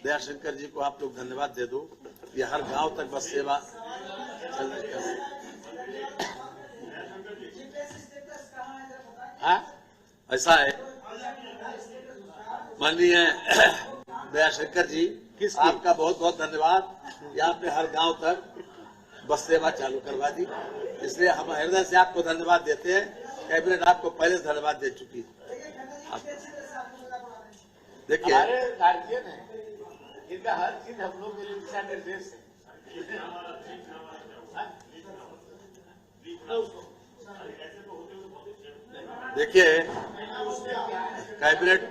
दयाशंकर जी को आप लोग धन्यवाद दे दो। ये हर गांव तक बस सेवा चल रही है। हाँ, ऐसा है माननीय दयाशंकर जी, आपका बहुत बहुत धन्यवाद। यहाँ पे हर गांव तक बस सेवा चालू करवा दी, इसलिए हम हृदय से आपको धन्यवाद देते हैं। कैबिनेट आपको पहले से धन्यवाद दे चुकी है। देखिए हमारे गार्जियन है, इनका हर चीज हम लोग के लिए दिशा निर्देश है। देखिए कैबिनेट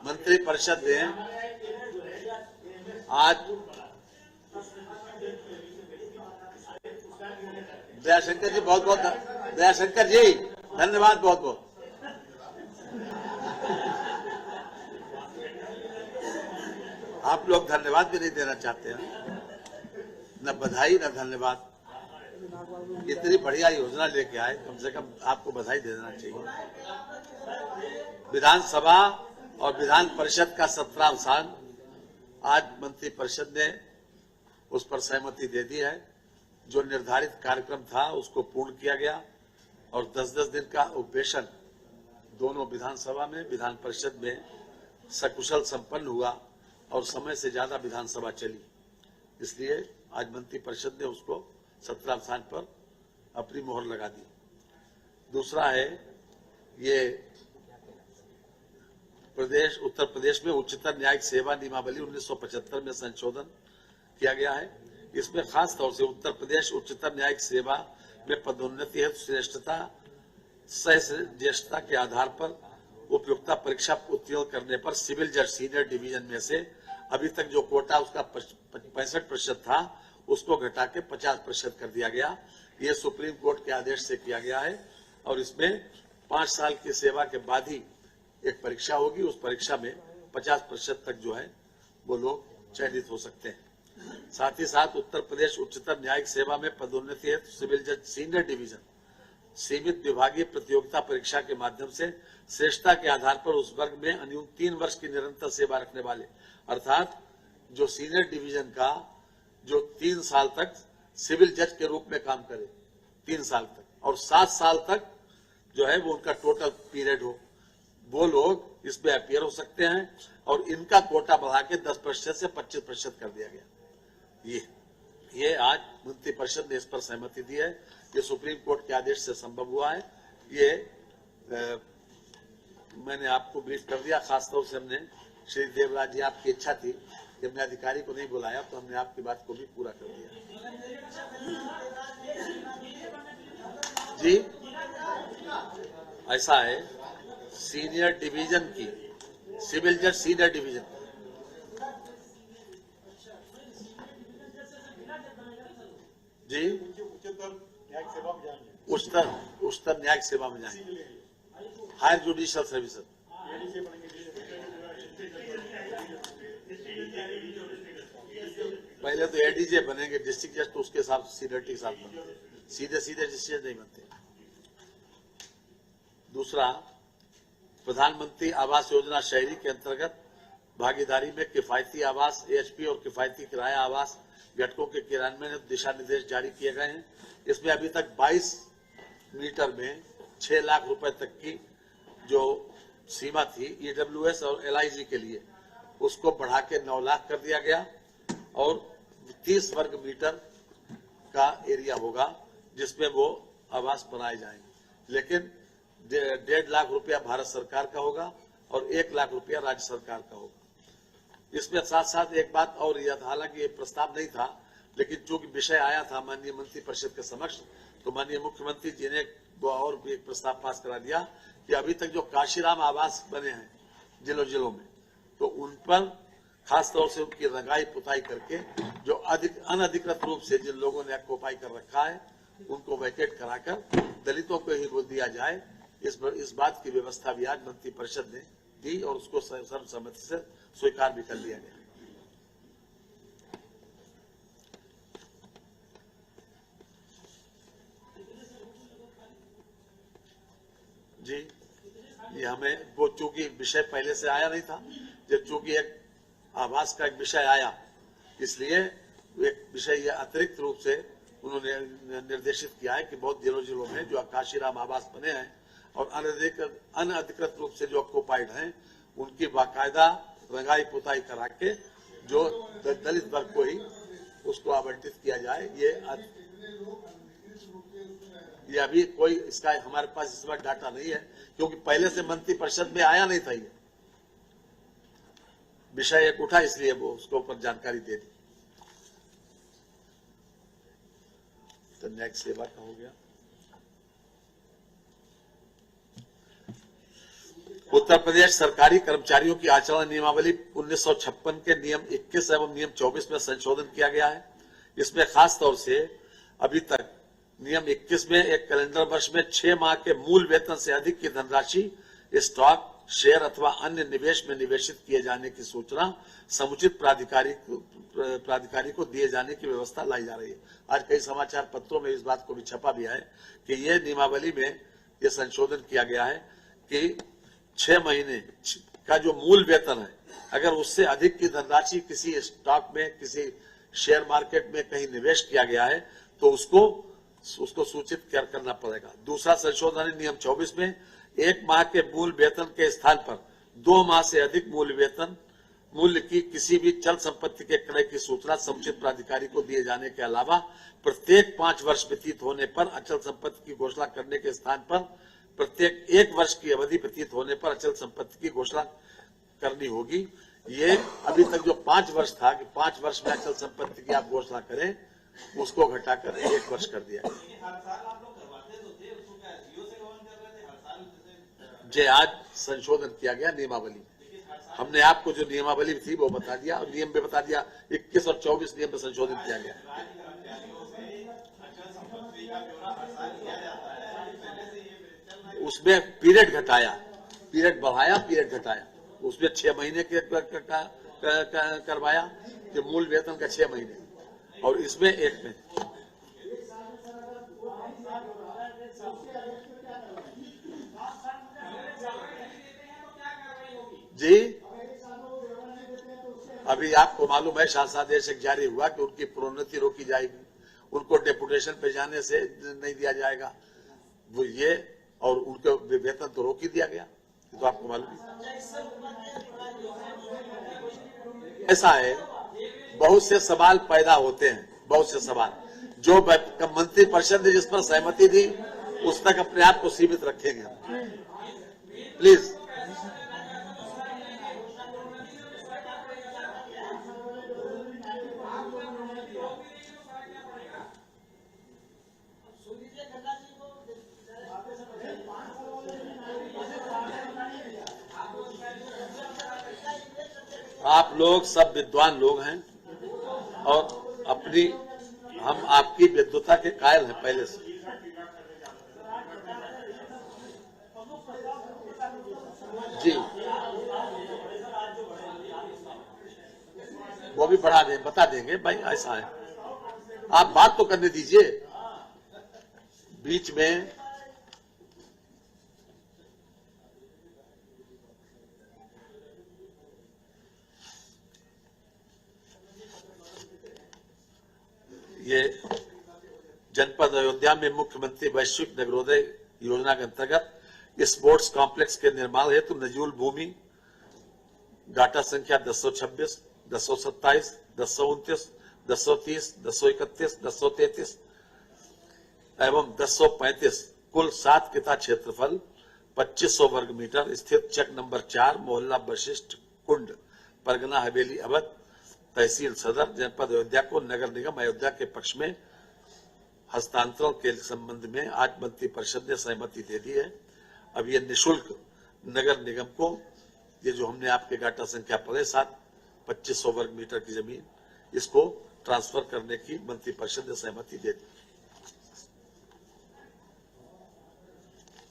मंत्री परिषद ने आज दयाशंकर जी बहुत बहुत दयाशंकर जी धन्यवाद बहुत बहुत। आप लोग धन्यवाद भी नहीं देना चाहते हैं, न बधाई न धन्यवाद। इतनी बढ़िया योजना लेके आए, कम से कम आपको बधाई दे देना चाहिए। विधानसभा और विधान परिषद का 17वां आज मंत्रिपरिषद ने उस पर सहमति दे दी है। जो निर्धारित कार्यक्रम था उसको पूर्ण किया गया और 10-10 दिन का उपवेशन दोनों विधानसभा में विधान परिषद में सकुशल संपन्न हुआ और समय से ज्यादा विधानसभा चली। इसलिए आज मंत्रिपरिषद ने उसको 17 स्थान पर अपनी मोहर लगा दी। दूसरा है ये उत्तर प्रदेश में उच्चतर न्यायिक सेवा नियमावली 1975 में संशोधन किया गया है। इसमें खास तौर से उत्तर प्रदेश उच्चतर न्यायिक सेवा में पदोन्नति हेतु श्रेष्ठता सह ज्येष्ठता के आधार पर उपयुक्तता परीक्षा उत्तीर्ण करने पर सिविल जज सीनियर डिवीजन में से अभी तक जो कोटा उसका 65% था उसको घटा के 50% कर दिया गया। ये सुप्रीम कोर्ट के आदेश से किया गया है और इसमें 5 साल की सेवा के बाद ही एक परीक्षा होगी। उस परीक्षा में 50% तक जो है वो लोग चयनित हो सकते हैं। साथ ही साथ उत्तर प्रदेश उच्चतर न्यायिक सेवा में पदोन्नति हेतु सिविल जज सीनियर डिवीजन सीमित विभागीय प्रतियोगिता परीक्षा के माध्यम से श्रेष्ठता के आधार पर उस वर्ग में न्यूनतम 3 वर्ष की निरंतर सेवा रखने वाले, अर्थात जो सीनियर डिवीजन का जो 3 साल तक सिविल जज के रूप में काम करे 3 साल तक, और 7 साल तक जो है वो उनका टोटल पीरियड हो, वो लोग इसमें अपीयर हो सकते हैं। और इनका कोटा बढ़ा के 10% से 25% कर दिया गया। ये आज मंत्रिपरिषद ने इस पर सहमति दी है। ये सुप्रीम कोर्ट के आदेश से संभव हुआ है। ये मैंने आपको ब्रीफ कर दिया। खासतौर से हमने श्री देवराज जी, आपकी इच्छा थी कि हमने अधिकारी को नहीं बुलाया, तो हमने आपकी बात को भी पूरा कर दिया। जी ऐसा है, सीनियर डिवीजन की सिविल जज सीनियर डिवीजन जी उच्चतर न्यायिक सेवा में जाएंगे, हायर जुडिशियल सर्विसेज। पहले तो एडीजे बनेंगे डिस्ट्रिक्ट जज, तो उसके साथ सीनियरिटी के साथ बनते, सीधे डिस्ट्रिक्ट नहीं बनते। दूसरा, प्रधानमंत्री आवास योजना शहरी के अंतर्गत भागीदारी में किफायती आवास एएचपी और किफायती किराया आवास घटकों के क्रियान्वयन में दिशा निर्देश जारी किए गए हैं। इसमें अभी तक 22 मीटर में 6 लाख रुपए तक की जो सीमा थी ईडब्ल्यूएस और एलआईजी के लिए, उसको बढ़ा के 9 लाख कर दिया गया और 30 वर्ग मीटर का एरिया होगा जिसमें वो आवास बनाए जाएंगे। लेकिन 1.5 लाख रुपया भारत सरकार का होगा और 1 लाख रुपया राज्य सरकार का होगा। इसमें साथ साथ एक बात और यह था, हालांकि ये प्रस्ताव नहीं था, लेकिन चूंकि विषय आया था माननीय मंत्रिपरिषद के समक्ष, तो माननीय मुख्यमंत्री जी ने वो और भी एक प्रस्ताव पास करा दिया कि अभी तक जो काशीराम आवास बने हैं जिलों में, तो उन पर खास तौर से उनकी रंगाई पुताई करके जो अनधिकृत रूप से जिन लोगों ने ऑक्युपाई कर रखा है उनको वैकेट कराकर दलितों को ही वो दिया जाए। इस बात की व्यवस्था भी आज मंत्रिपरिषद ने दी और उसको सर्वसम्मति से स्वीकार भी कर लिया गया। जी, ये हमें वो चूंकि विषय पहले से आया नहीं था, जब चूंकि एक आवास का एक विषय आया, इसलिए एक विषय यह अतिरिक्त रूप से उन्होंने निर्देशित किया है कि बहुत जिलों में जो काशीराम आवास बने हैं और अनधिकृत रूप से जो ऑक्युपाइड हैं, उनकी बाकायदा रंगाई पुताई करा के जो दलित वर्ग को ही उसको आवंटित किया जाए। ये अभी कोई इसका हमारे पास इस बार डाटा नहीं है, क्योंकि पहले से मंत्री परिषद में आया नहीं था। ये विषय एक उठा, इसलिए वो उसके ऊपर जानकारी दे दी। तो न्यायिक सेवा का हो गया। उत्तर प्रदेश सरकारी कर्मचारियों की आचरण नियमावली 1956 के नियम 21 एवं नियम 24 में संशोधन किया गया है। इसमें खास तौर से अभी तक नियम 21 में एक कैलेंडर वर्ष में 6 माह के मूल वेतन से अधिक की धनराशि स्टॉक, शेयर अथवा अन्य निवेश में निवेशित किए जाने की सूचना समुचित प्राधिकारी को दिए जाने की व्यवस्था लाई जा रही है। आज कई समाचार पत्रों में इस बात को भी छपा भी है कि ये नियमावली में ये संशोधन किया गया है कि 6 महीने का जो मूल वेतन है, अगर उससे अधिक की धनराशि किसी स्टॉक में, किसी शेयर मार्केट में कहीं निवेश किया गया है तो उसको सूचित करना पड़ेगा। दूसरा संशोधन है नियम 24 में 1 माह के मूल वेतन के स्थान पर 2 माह से अधिक मूल्य की किसी भी चल संपत्ति के क्रय की सूचना समुचित प्राधिकारी को दिए जाने के अलावा प्रत्येक 5 वर्ष व्यतीत होने पर अचल संपत्ति की घोषणा करने के स्थान पर प्रत्येक 1 वर्ष की अवधि व्यतीत होने पर अचल संपत्ति की घोषणा करनी होगी। ये अभी तक जो 5 वर्ष था कि 5 वर्ष में अचल संपत्ति की आप घोषणा करें, उसको घटाकर 1 वर्ष कर दिया। जे आज संशोधन किया गया नियमावली। हमने आपको जो नियमावली थी वो बता दिया और नियम में बता दिया 21 और 24 नियम में संशोधित किया गया। उसमें पीरियड घटाया, पीरियड बढ़ाया, पीरियड घटाया। उसमें 6 महीने के करवाया कि मूल वेतन का 6 महीने और इसमें 1 में। जी अभी आपको मालूम है शासनादेश एक जारी हुआ कि उनकी प्रोन्नति रोकी जाएगी, उनको डेपुटेशन पे जाने से नहीं दिया जाएगा वो ये, और उनके वेतन तो रोक ही दिया गया। तो आपको मालूम है ऐसा है। बहुत से सवाल पैदा होते हैं, बहुत से सवाल जो मंत्री परिषद ने जिस पर सहमति दी उस तक अपने आप को सीमित रखेंगे। प्लीज आप लोग सब विद्वान लोग हैं और हम आपकी विद्वता के कायल हैं पहले से। जी वो भी बढ़ा दें, बता देंगे भाई ऐसा है। आप बात तो करने दीजिए बीच में। ये जनपद अयोध्या में मुख्यमंत्री वैश्विक नगरोदय योजना के अंतर्गत स्पोर्ट्स कॉम्प्लेक्स के निर्माण हेतु नजूल भूमि डाटा संख्या 1026, 1027, 1029, 1030, 1031, 1033 एवं 1035 कुल 7 किता क्षेत्रफल 2500 वर्ग मीटर स्थित चक नंबर 4 मोहल्ला वशिष्ठ कुंड, परगना हवेली अवध, तहसील सदर, जनपद अयोध्या को नगर निगम अयोध्या के पक्ष में हस्तांतरण के संबंध में आज मंत्री परिषद ने सहमति दे दी है। अब ये निःशुल्क नगर निगम को ये जो हमने आपके डाटा संख्या पढ़े 2500 वर्ग मीटर की जमीन, इसको ट्रांसफर करने की मंत्री परिषद ने सहमति दे दी।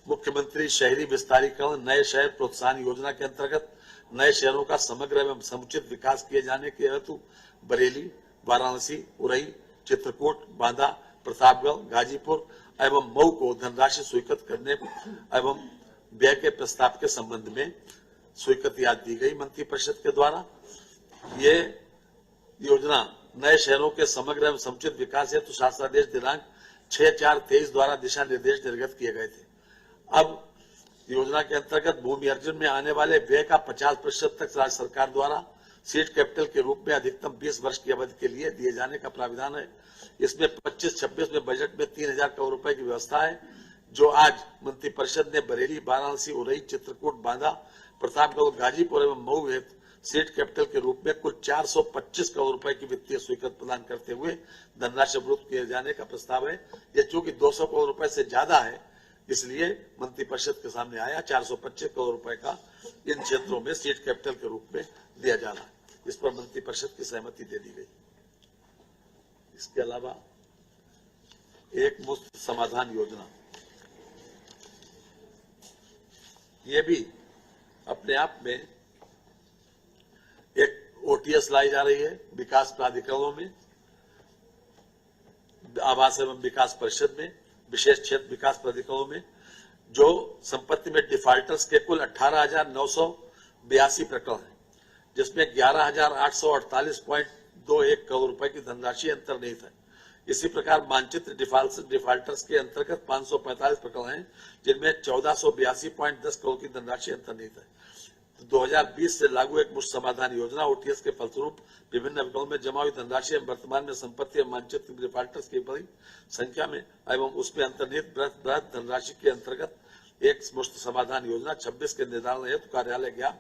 मुख्यमंत्री शहरी विस्तारीकरण नए शहर प्रोत्साहन योजना के अंतर्गत नए शहरों का समग्र एवं समुचित विकास किए जाने के हेतु बरेली, वाराणसी, उरई, चित्रकूट, बांदा, प्रतापगढ़, गाजीपुर एवं मऊ को धनराशि स्वीकृत करने एवं व्यय के प्रस्ताव के संबंध में स्वीकृति आज दी गई मंत्री परिषद के द्वारा। ये योजना नए शहरों के समग्र एवं समुचित विकास हेतु शासनादेश दिनांक 6/4/23 द्वारा दिशा निर्देश निर्गत किए गए थे। अब योजना के अंतर्गत भूमि अर्जन में आने वाले व्यय का 50% तक राज्य सरकार द्वारा सीड कैपिटल के रूप में अधिकतम 20 वर्ष की अवधि के लिए दिए जाने का प्राविधान है। इसमें 25-26 में बजट में 3,000 करोड़ रुपए की व्यवस्था है, जो आज मंत्रिपरिषद ने बरेली, वाराणसी, उरई, चित्रकूट, बांदा, प्रतापगढ़, गाजीपुर एवं मऊ हेतु सीड कैपिटल के रूप में कुल 425 करोड़ रुपए की वित्तीय स्वीकृति प्रदान करते हुए धनराशि अवरुद्ध किए जाने का प्रस्ताव है। यह चूंकि 200 करोड़ रुपए से ज्यादा है, इसलिए मंत्रिपरिषद के सामने आया। 425 करोड़ रुपए का इन क्षेत्रों में सीड कैपिटल के रूप में दिया जा रहा है। इस पर मंत्रिपरिषद की सहमति दे दी गई। इसके अलावा एक मुफ्त समाधान योजना, ये भी अपने आप में एक ओटीएस लाई जा रही है। विकास प्राधिकरणों में, आवास एवं विकास परिषद में, विशेष क्षेत्र विकास प्राधिकरणों में जो संपत्ति में डिफॉल्टर्स के कुल 18,982 प्रकरण हैं, जिसमें 11,848.21 करोड़ रुपए की धनराशि अंतर्निहित है। इसी प्रकार मानचित्र डिफॉल्टर्स के अंतर्गत 545 प्रकरण हैं, जिनमें 1482.10 करोड़ की धनराशि अंतर्निहित है। 2020 से लागू एक मुफ्त समाधान योजना ओटीएस के फलस्वरूप विभिन्न विभागों में जमा हुई धनराशि वर्तमान में संपत्ति एवं मानचित्र डिफॉल्टर्स की बड़ी संख्या में एवं उसमें अंतर्निहित बृहत धनराशि के अंतर्गत एक मुफ्त समाधान योजना 26 के निर्धारण हेतु कार्यालय गया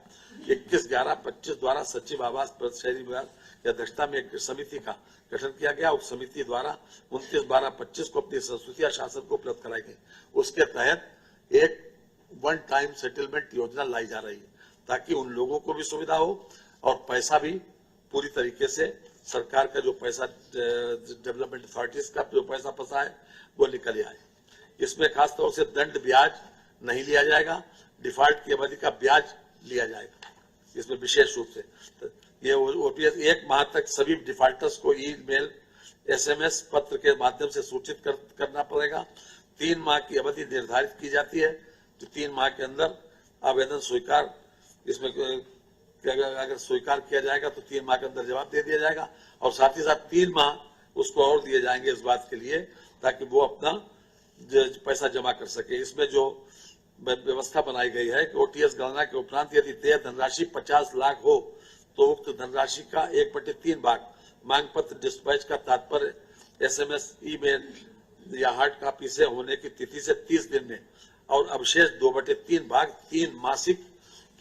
21/11/25 द्वारा सचिव आवास शहरी विभाग की अध्यक्षता में एक समिति का गठन किया गया। उप समिति द्वारा 29/12/25 को अपनी संस्तुतियां शासन को उपलब्ध कराई गई। उसके तहत एक वन टाइम सेटलमेंट योजना लाई जा रही है, ताकि उन लोगों को भी सुविधा हो और पैसा भी पूरी तरीके से सरकार का जो पैसा डेवलपमेंट अथॉरिटीज का जो पैसा फंसा है वो निकल आए। इसमें खासतौर से दंड ब्याज नहीं लिया जाएगा, डिफॉल्ट की अवधि का ब्याज लिया जाएगा। इसमें विशेष रूप से ये ओटीएस 1 माह तक सभी डिफॉल्टर्स को ईमेल, एसएमएस, पत्र के माध्यम से सूचित करना पड़ेगा। 3 माह की अवधि निर्धारित की जाती है, जो 3 माह के अंदर आवेदन स्वीकार, इसमें अगर स्वीकार किया जाएगा तो 3 माह के अंदर जवाब दे दिया जाएगा और साथ ही साथ 3 माह उसको और दिए जाएंगे इस बात के लिए ताकि वो अपना पैसा जमा कर सके। इसमें जो व्यवस्था बनाई गई है कि ओटीएस गणना के उपरांत यदि तय धनराशि 50 लाख हो तो उक्त धनराशि का 1/3 भाग मांग पत्र डिस्पैच का तात्पर्य एसएमएस, ईमेल या हार्ड कॉपी से होने की तिथि से 30 दिन में और अवशेष 2/3 भाग 3 मासिक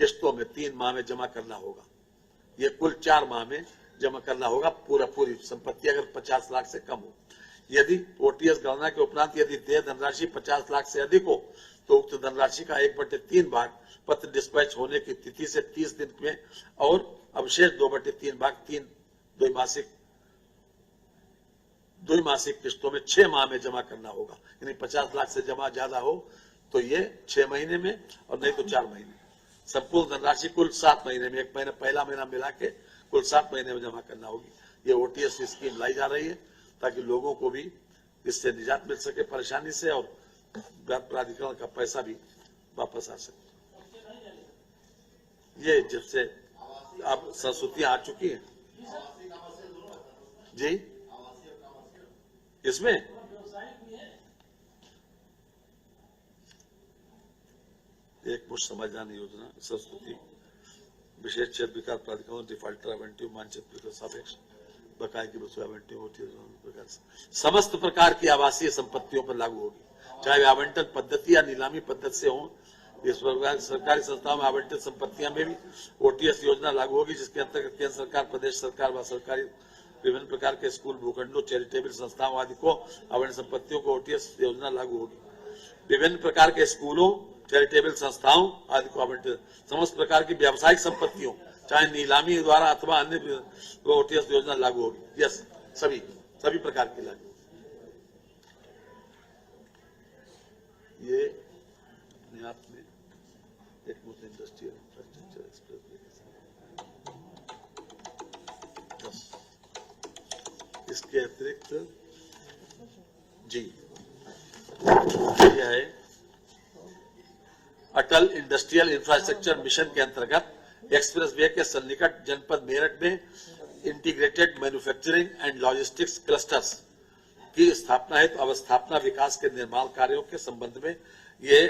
किस्तों में 3 माह में जमा करना होगा। ये कुल 4 माह में जमा करना होगा पूरी संपत्ति अगर 50 लाख से कम हो। यदि ओटीएस गणना के उपरांत यदि देय धनराशि 50 लाख से अधिक हो तो उक्त धनराशि का 1/3 भाग पत्र डिस्पैच होने की तिथि से 30 दिन में और अवशेष 2/3 भाग 3 द्विमासिक किस्तों में 6 माह में जमा करना होगा। यानी 50 लाख से जमा ज्यादा हो तो ये 6 महीने में और नहीं तो 4 महीने। संपूर्ण धनराशि कुल 7 महीने में, एक महीने पहला महीना मिला के कुल 7 महीने में जमा करना होगी। ये ओटीएस की स्कीम लाई जा रही है ताकि लोगों को भी इससे निजात मिल सके परेशानी से और प्राधिकरण का पैसा भी वापस आ सके। ये जब से अब संस्तुतियां आ चुकी है जी, इसमें एक मुफ्त समाधान योजना संस्तुति विशेष क्षेत्र विकास प्राधिकरण डिफॉल्टर आवंटियों मानचित्र सापेक्ष बकाये की वसूली आवंटियों समस्त प्रकार की आवासीय संपत्तियों पर लागू होगी, चाहे आवंटन पद्धति या नीलामी पद्धति से हो। इस प्रकार सरकारी संस्थाओं में आवंटित संपत्तियां में भी ओटीएस योजना लागू होगी, जिसके अंतर्गत केंद्र सरकार, प्रदेश सरकार व सरकारी विभिन्न प्रकार के स्कूल, भूखंडों, चैरिटेबल संस्थाओं आदि को आवंटित संपत्तियों को ओटीएस योजना लागू होगी। विभिन्न प्रकार के स्कूलों, चैरिटेबल संस्थाओं आदि को आवंटित समस्त प्रकार की व्यावसायिक संपत्तियों, चाहे नीलामी द्वारा अथवा अन्य ओटीएस योजना लागू होगी। यस, सभी प्रकार की लागू। ये अपने आप में एक मुफ्त इंडस्ट्रियल इंफ्रास्ट्रक्चर एक्सप्रेस इसके अतिरिक्त जी यह है अटल इंडस्ट्रियल इंफ्रास्ट्रक्चर मिशन के अंतर्गत एक्सप्रेस वे के सन्निकट जनपद मेरठ में integrated manufacturing and logistics clusters की स्थापना हेतु अवस्थापना विकास के निर्माण कार्यों के संबंध में ये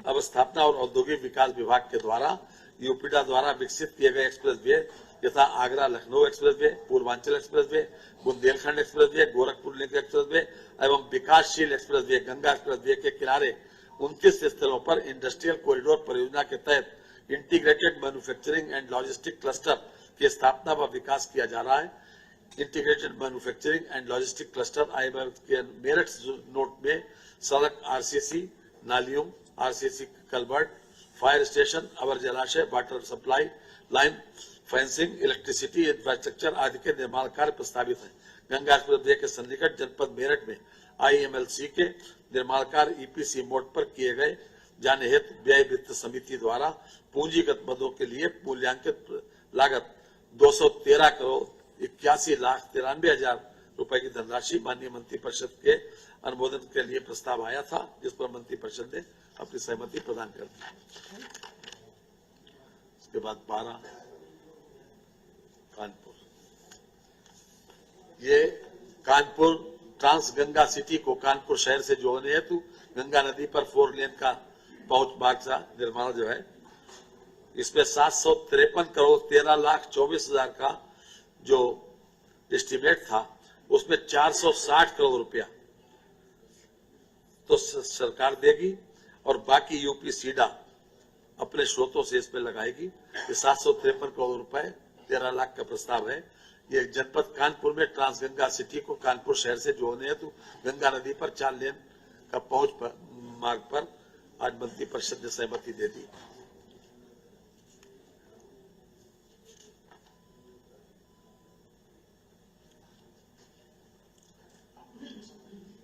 अवस्थापना और औद्योगिक विकास विभाग के द्वारा यूपीडा द्वारा विकसित किए गए एक्सप्रेस वे यथा Agra Lucknow express way, Purvanchal express way, Bundelkhand express way, Gorakhpur link express way एवं विकासशील express way Ganga express way के किनारे 29 स्थलों पर इंडस्ट्रियल कॉरिडोर परियोजना के तहत integrated manufacturing and logistic cluster की स्थापना व विकास किया जा रहा है। Integrated manufacturing and logistic cluster IMF के मेरठ नोट में सड़क, आरसीसी नालियों, आरसीसी कलवर्ट, फायर स्टेशन, अवर जलाशय, water supply line, fencing, electricity infrastructure आदि के निर्माण कार्य प्रस्तावित है। गंगा एक्सप्रेस वे के सन्निकट जनपद मेरठ में आईएमएलसी के निर्माण कार्य ईपीसी मोड पर किए गए जाने हेतु व्यय वित्त समिति द्वारा पूंजीगत मदों के लिए मूल्यांकित लागत 213 करोड़ 81,93,000 रुपए की धनराशि माननीय मंत्रिपरिषद के अनुमोदन के लिए प्रस्ताव आया था, जिस पर मंत्रिपरिषद ने अपनी सहमति प्रदान कर दी। उसके बाद 12 कानपुर, ये कानपुर ट्रांस गंगा सिटी को कानपुर शहर से जोड़ने हेतु गंगा नदी पर 4 लेन का पहुंच मार्ग का निर्माण जो है, इसमें 753 करोड़ 13,24,000 का जो एस्टिमेट था, उसमें 460 करोड़ रुपया तो सरकार देगी और बाकी यूपी सीडा अपने स्रोतों से इसमें लगाएगी। ये 753 करोड़ रुपए 13 लाख का प्रस्ताव है। ये जनपद कानपुर में ट्रांसगंगा सिटी को कानपुर शहर से जोड़ने हेतु गंगा नदी पर 4 लेन का पहुंच मार्ग पर आज मंत्रिपरिषद ने सहमति दे दी।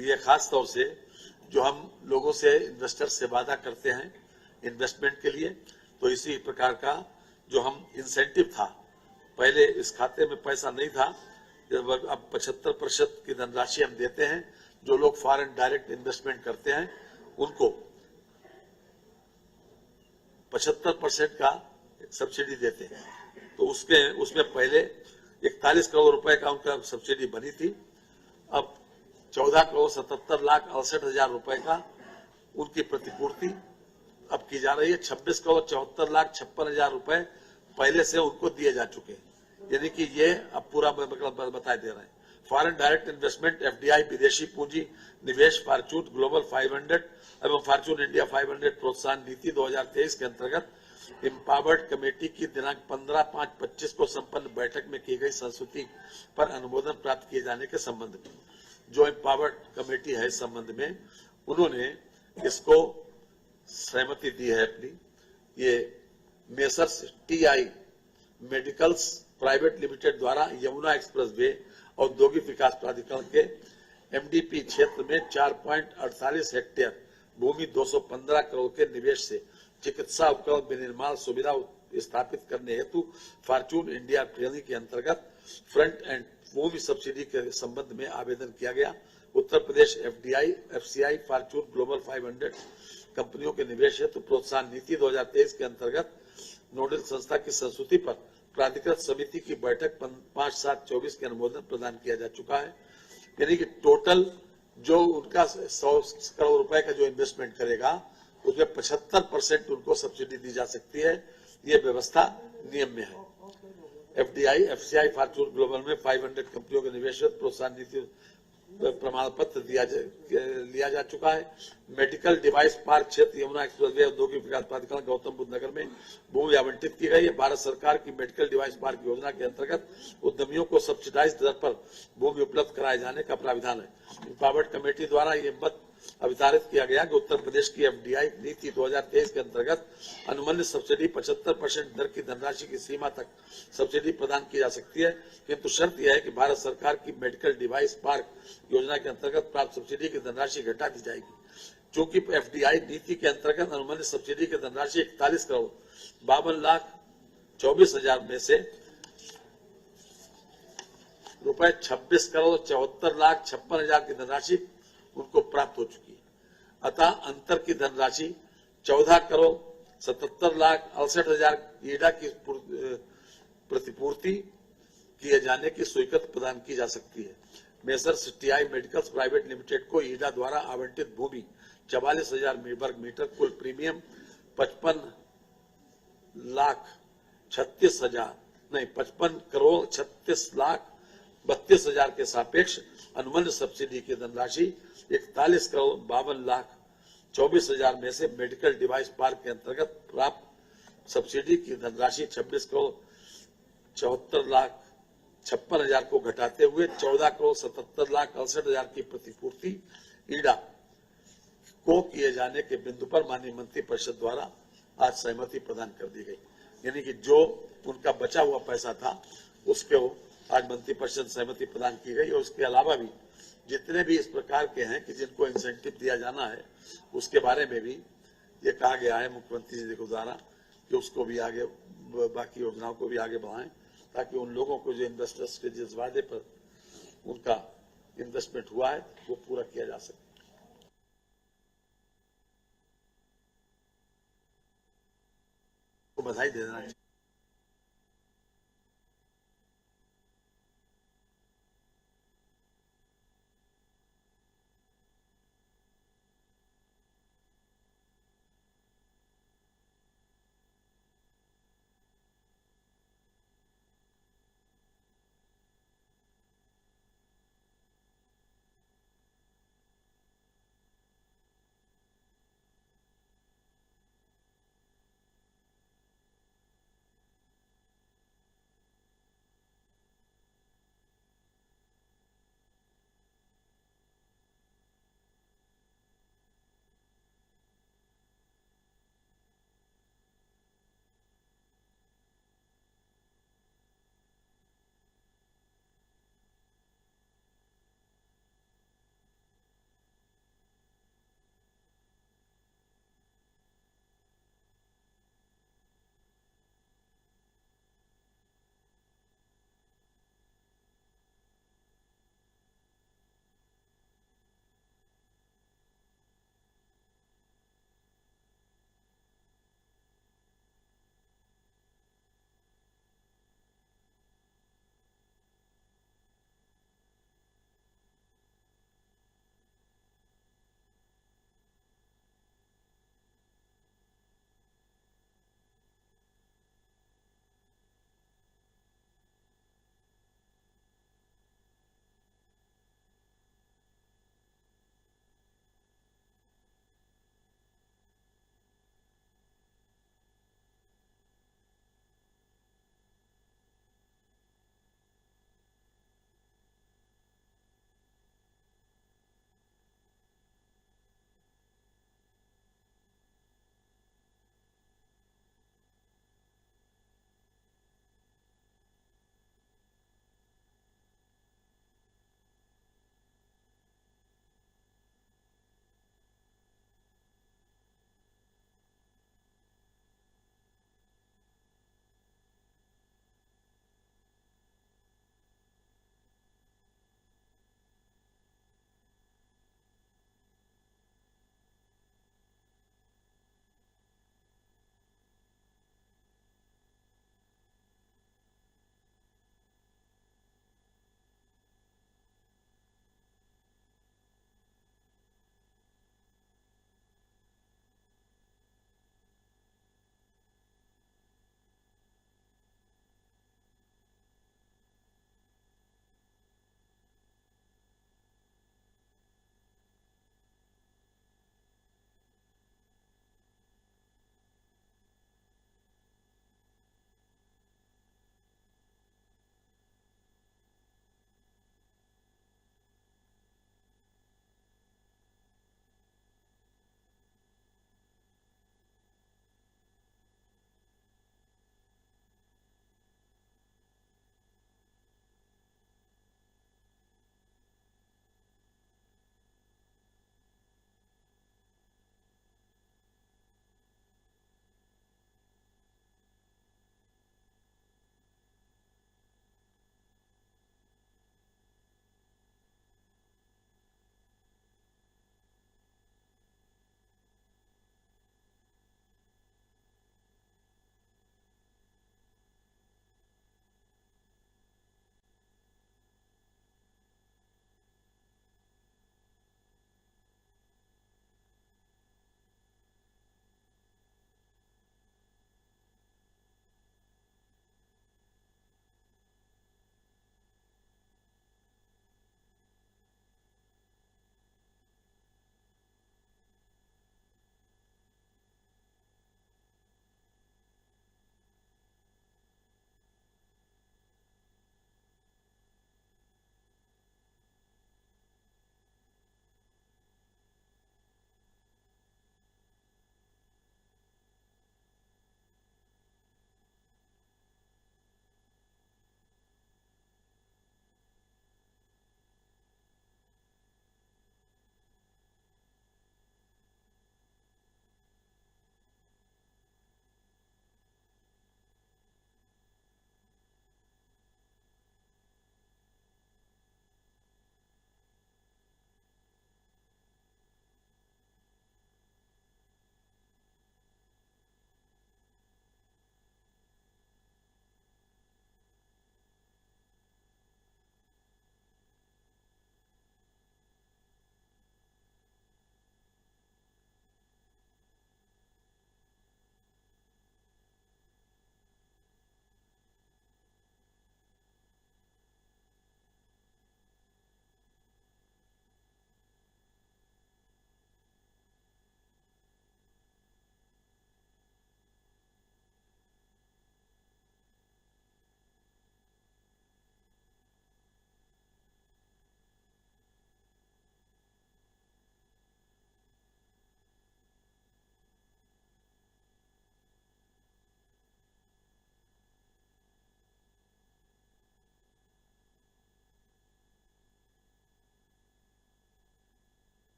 ये खास तौर से जो हम लोगों से इन्वेस्टर से वादा करते हैं इन्वेस्टमेंट के लिए, तो इसी प्रकार का जो हम इंसेंटिव था, पहले इस खाते में पैसा नहीं था, अब 75% की धनराशि हम देते हैं। जो लोग फॉरेन डायरेक्ट इन्वेस्टमेंट करते हैं उनको 75% का सब्सिडी देते हैं। तो उसमें पहले 41 करोड़ रुपए का उनका सब्सिडी बनी थी, अब 14 करोड़ 77,68,000 रुपए का उनकी प्रतिपूर्ति अब की जा रही है। 26 करोड़ 74,56,000 रुपए पहले से उनको दिए जा चुके हैं, यानी कि ये अब पूरा बता दे रहे हैं। फॉरेन डायरेक्ट इन्वेस्टमेंट एफडीआई विदेशी पूंजी निवेश फॉर्चून ग्लोबल 500 एवं फॉर्चून इंडिया 500 प्रोत्साहन नीति 2023 के अंतर्गत एम्पावर्ड कमेटी की दिनांक 15/5/25 को संपन्न बैठक में की गई संस्तुति पर अनुमोदन प्राप्त किए जाने के संबंध में जो एम्पावर्ड कमेटी है, इस संबंध में उन्होंने इसको सहमति दी है अपनी। ये messrs TI medicals private limited द्वारा यमुना एक्सप्रेस वे औद्योगिक विकास प्राधिकरण के एमडीपी क्षेत्र में 4.48 हेक्टेयर भूमि 215 करोड़ के निवेश से चिकित्सा उपकरण विनिर्माण सुविधा स्थापित करने हेतु फॉर्चून इंडिया ट्रेनिंग के अंतर्गत फ्रंट एंड भूमि सब्सिडी के संबंध में आवेदन किया गया। Uttar Pradesh FDI FCI Fortune global 500 कंपनियों के निवेश हेतु प्रोत्साहन नीति 2023 के अंतर्गत नोडल संस्था की संस्तुति पर प्राधिकृत समिति की बैठक 5/7/24 के अनुमोदन प्रदान किया जा चुका है। यानी कि टोटल जो उनका 100 करोड़ रुपए का जो इन्वेस्टमेंट करेगा उसमें 75% उनको सब्सिडी दी जा सकती है। ये व्यवस्था नियम में है। एफडीआई एफसीआई फॉर्चून ग्लोबल में 500 कंपनियों के निवेश प्रोत्साहन नीति प्रमाण पत्र लिया जा चुका है। मेडिकल डिवाइस पार्क क्षेत्र यमुना एक्सप्रेस वे औद्योगिक विकास प्राधिकरण गौतम बुद्ध नगर में भूमि आवंटित की गई है। भारत सरकार की मेडिकल डिवाइस पार्क योजना के अंतर्गत उद्यमियों को सब्सिडाइज दर पर भूमि उपलब्ध कराए जाने का प्राविधान है। एम्पावर्ड कमेटी द्वारा ये मत अवितारित किया गया कि उत्तर प्रदेश की एफडीआई नीति 2023 के अंतर्गत अनुमानित सब्सिडी 75% दर की धनराशि की सीमा तक सब्सिडी प्रदान की जा सकती है, किंतु शर्त यह है कि भारत सरकार की मेडिकल डिवाइस पार्क योजना के अंतर्गत प्राप्त सब्सिडी की धनराशि घटा दी जाएगी। चूंकि एफडीआई नीति के अंतर्गत अनुमानित सब्सिडी की धनराशि 41 करोड़ 52,24,000 में से रुपए 26 करोड़ 74,56,000 की धनराशि उनको प्राप्त हो चुकी है। अतः अंतर की धनराशि 14 करोड़ 77,68,000 ईडा की प्रतिपूर्ति किए जाने की स्वीकृति प्रदान की जा सकती है। Messrs TI medicals private limited को ईडा द्वारा आवंटित भूमि 44,000 वर्ग मीटर, कुल प्रीमियम 55 करोड़ 36 लाख 32,000 के सापेक्ष अनुबंध सब्सिडी की धनराशि 41 करोड़ 52 लाख 24,000 में से मेडिकल डिवाइस पार्क के अंतर्गत प्राप्त सब्सिडी की धनराशि 26 करोड़ 74 लाख 56,000 को घटाते हुए 14 करोड़ 77 लाख 68,000 की प्रतिपूर्ति ईडा को किए जाने के बिंदु पर माननीय मंत्री परिषद द्वारा आज सहमति प्रदान कर दी गई। यानी कि जो उनका बचा हुआ पैसा था उसके आज मंत्री परिषद सहमति प्रदान की गई और उसके अलावा भी जितने भी इस प्रकार के हैं कि जिनको इंसेंटिव दिया जाना है उसके बारे में भी ये कहा गया है मुख्यमंत्री जी के द्वारा कि उसको भी आगे बाकी योजनाओं को भी आगे बढ़ाएं ताकि उन लोगों को जो इन्वेस्टर्स के जिस वादे पर उनका इन्वेस्टमेंट हुआ है वो पूरा किया जा सके। बधाई देना चाहिए।